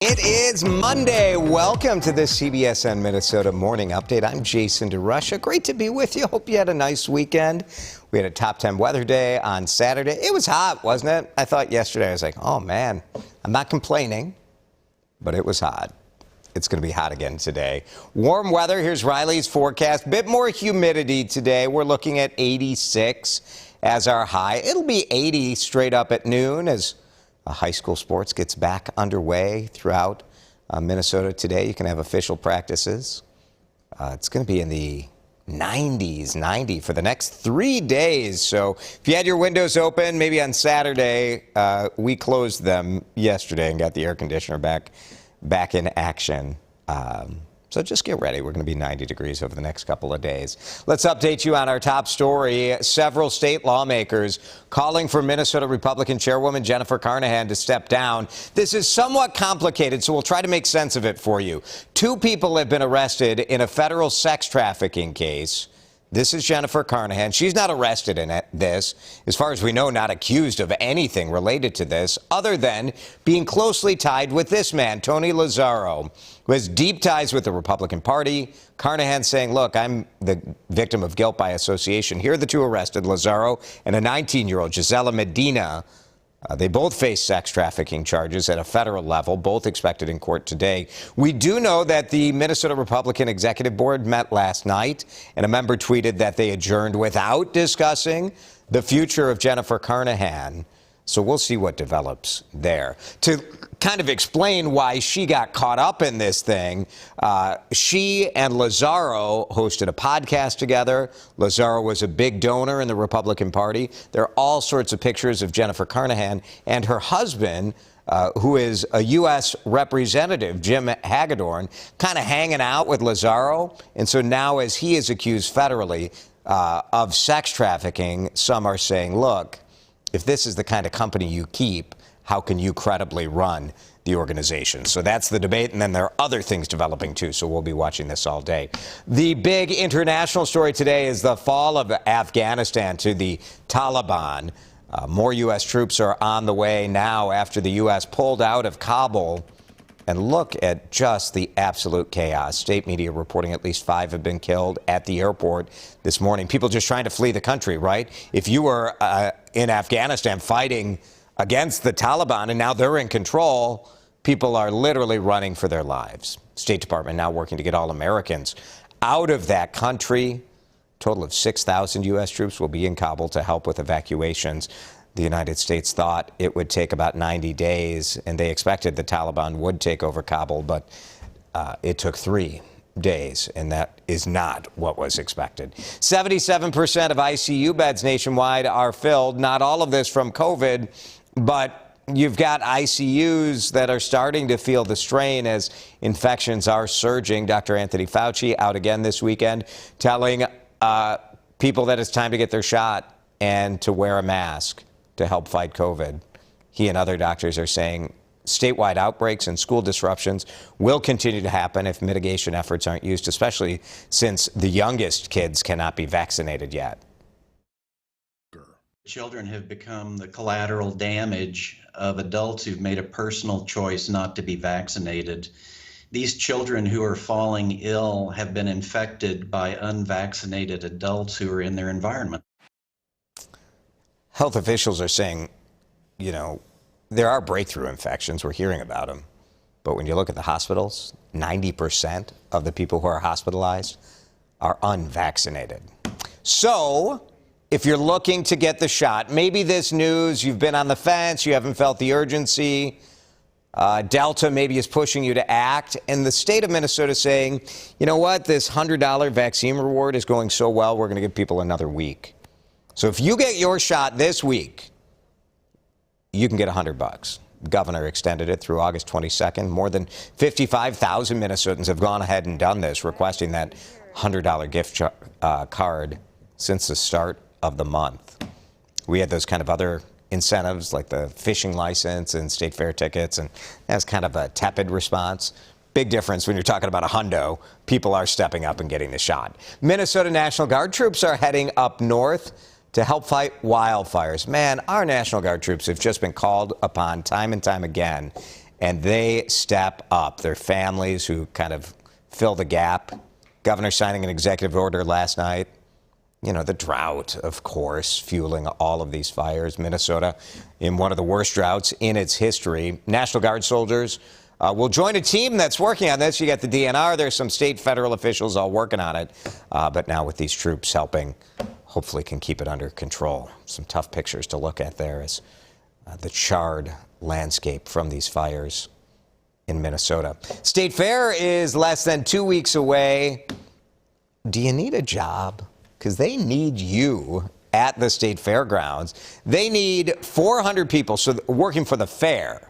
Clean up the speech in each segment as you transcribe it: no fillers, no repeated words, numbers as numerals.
It is Monday. Welcome to the CBSN Minnesota Morning Update. I'm Jason DeRusha. Great to be with you. Hope you had a nice weekend. We had a top 10 weather day on Saturday. It was hot, wasn't it? I thought yesterday, I was like, oh man, I'm not complaining, but it was hot. It's going to be hot again today. Warm weather. Here's Riley's forecast. Bit more humidity today. We're looking at 86 as our high. It'll be 80 straight up at noon as high school sports gets back underway throughout Minnesota today. You can have official practices. It's going to be in the 90s, 90 for the next 3 days. So if you had your windows open, maybe on Saturday, we closed them yesterday and got the air conditioner back in action. So just get ready. We're going to be 90 degrees over the next couple of days. Let's update you on our top story. Several state lawmakers calling for Minnesota Republican Chairwoman Jennifer Carnahan to step down. This is somewhat complicated, so we'll try to make sense of it for you. 2 people have been arrested in a federal sex trafficking case. This is Jennifer Carnahan. She's not arrested in this. As far as we know, not accused of anything related to this, other than being closely tied with this man, Tony Lazzaro, who has deep ties with the Republican Party. Carnahan saying, look, I'm the victim of guilt by association. Here are the 2 arrested, Lazzaro and a 19-year-old, Gisela Medina. They both face sex trafficking charges at a federal level, both expected in court today. We do know that the Minnesota Republican Executive Board met last night, and a member tweeted that they adjourned without discussing the future of Jennifer Carnahan. So we'll see what develops there. To kind of explain why she got caught up in this thing, she and Lazzaro hosted a podcast together. Lazzaro was a big donor in the Republican Party. There are all sorts of pictures of Jennifer Carnahan and her husband, who is a U.S. representative, Jim Hagedorn, kind of hanging out with Lazzaro. And so now, as he is accused federally of sex trafficking, some are saying, look, if this is the kind of company you keep, how can you credibly run the organization? So that's the debate, and then there are other things developing too, so we'll be watching this all day. The big international story today is the fall of Afghanistan to the Taliban. More U.S. troops are on the way now after the U.S. pulled out of Kabul. And look at just the absolute chaos. State media reporting at least 5 have been killed at the airport this morning. People just trying to flee the country, right? If you were in Afghanistan fighting against the Taliban and now they're in control, people are literally running for their lives. State Department now working to get all Americans out of that country. A total of 6,000 U.S. troops will be in Kabul to help with evacuations. The United States thought it would take about 90 days, and they expected the Taliban would take over Kabul, but it took 3 days, and that is not what was expected. 77% of ICU beds nationwide are filled. Not all of this from COVID, but you've got ICUs that are starting to feel the strain as infections are surging. Dr. Anthony Fauci out again this weekend telling people that it's time to get their shot and to wear a mask to help fight COVID. He and other doctors are saying statewide outbreaks and school disruptions will continue to happen if mitigation efforts aren't used, especially since the youngest kids cannot be vaccinated yet. Children have become the collateral damage of adults who've made a personal choice not to be vaccinated. These children who are falling ill have been infected by unvaccinated adults who are in their environment. Health officials are saying, you know, there are breakthrough infections. We're hearing about them. But when you look at the hospitals, 90% of the people who are hospitalized are unvaccinated. So if you're looking to get the shot, maybe this news, you've been on the fence, you haven't felt the urgency. Delta maybe is pushing you to act. And the state of Minnesota saying, you know what, this $100 vaccine reward is going so well, we're going to give people another week. So if you get your shot this week, you can get $100. The governor extended it through August 22nd. More than 55,000 Minnesotans have gone ahead and done this, requesting that $100 gift card since the start of the month. We had those kind of other incentives like the fishing license and state fair tickets, and that's kind of a tepid response. Big difference when you're talking about a hundo. People are stepping up and getting the shot. Minnesota National Guard troops are heading up north to help fight wildfires. Man, our National Guard troops have just been called upon time and time again. and they step up. Their families who kind of fill the gap. Governor signing an executive order last night. You know, the drought, of course, fueling all of these fires. Minnesota in one of the worst droughts in its history. National Guard soldiers will join a team that's working on this. You got the DNR. There's some state, federal officials all working on it. But now with these troops helping, hopefully can keep it under control. Some tough pictures to look at there as the charred landscape from these fires in Minnesota. State Fair is less than 2 weeks away. Do you need a job? Because they need you at the state fairgrounds. They need 400 people working for the fair.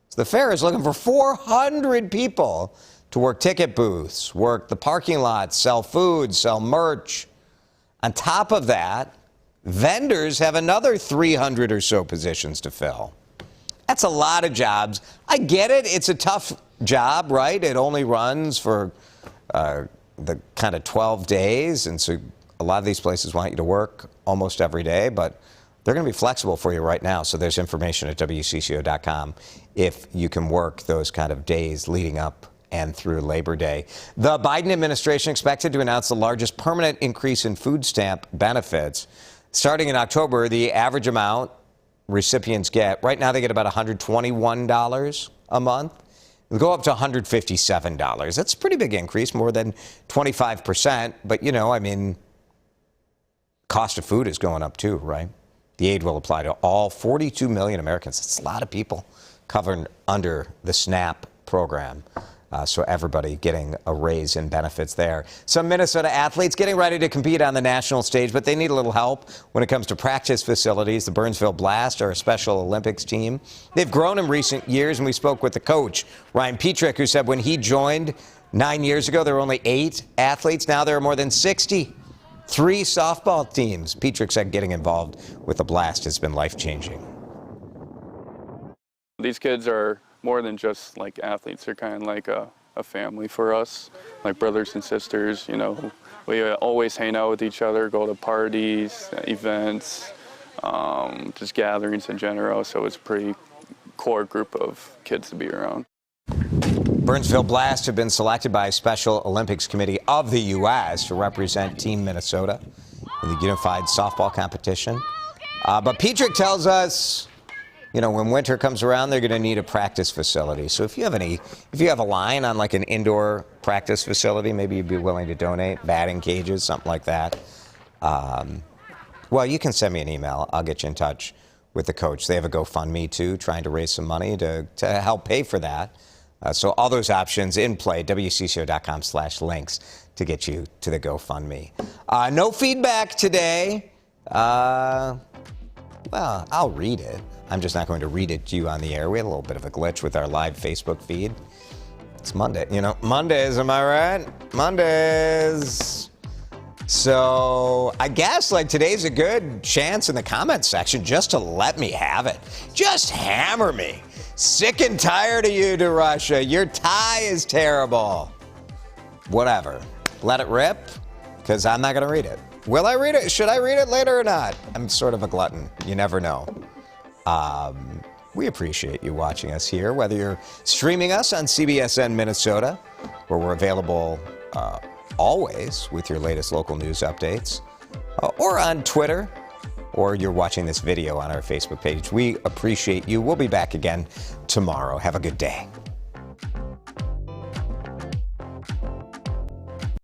So the fair is looking for 400 people to work ticket booths, work the parking lot, sell food, sell merch. On top of that, vendors have another 300 or so positions to fill. That's a lot of jobs. I get it. It's a tough job, right? It only runs for the kind of 12 days, and so a lot of these places want you to work almost every day, but they're going to be flexible for you right now. So there's information at WCCO.com if you can work those kind of days leading up and through Labor Day. The Biden administration expected to announce the largest permanent increase in food stamp benefits. Starting in October, the average amount recipients get, right now they get about $121 a month. It'll go up to $157. That's a pretty big increase, more than 25%. But, you know, I mean, cost of food is going up too, right? The aid will apply to all 42 million Americans. That's a lot of people covered under the SNAP program. So everybody getting a raise in benefits there. Some Minnesota athletes getting ready to compete on the national stage, but they need a little help when it comes to practice facilities. The Burnsville Blast are a Special Olympics team. They've grown in recent years, and we spoke with the coach, Ryan Petrick, who said when he joined 9 years ago, there were only 8 athletes. Now there are more than 60. 3 softball teams. Petrick said getting involved with the Blast has been life-changing. These kids are more than just like athletes. They're kind of like a family for us, like brothers and sisters. You know, we always hang out with each other, go to parties, events, just gatherings in general. So it's a pretty core group of kids to be around. Burnsville Blast have been selected by Special Olympics Committee of the U.S. to represent Team Minnesota in the unified softball competition. But Petrick tells us, you know, when winter comes around, they're going to need a practice facility. So if you have a line on like an indoor practice facility, maybe you'd be willing to donate, batting cages, something like that. Well, you can send me an email. I'll get you in touch with the coach. They have a GoFundMe too, trying to raise some money to help pay for that. So all those options in play, WCCO.com/links to get you to the GoFundMe. No feedback today. Well, I'll read it. I'm just not going to read it to you on the air. We had a little bit of a glitch with our live Facebook feed. It's Monday. You know, Mondays, am I right? Mondays. So I guess like today's a good chance in the comments section just to let me have it. Just hammer me. Sick and tired of you, DeRusha. Your tie is terrible. Whatever. Let it rip, because I'm not going to read it. Will I read it? Should I read it later or not? I'm sort of a glutton. You never know. We appreciate you watching us here, whether you're streaming us on CBSN Minnesota, where we're available always with your latest local news updates, or on Twitter, or you're watching this video on our Facebook page. We appreciate you. We'll be back again tomorrow. Have a good day.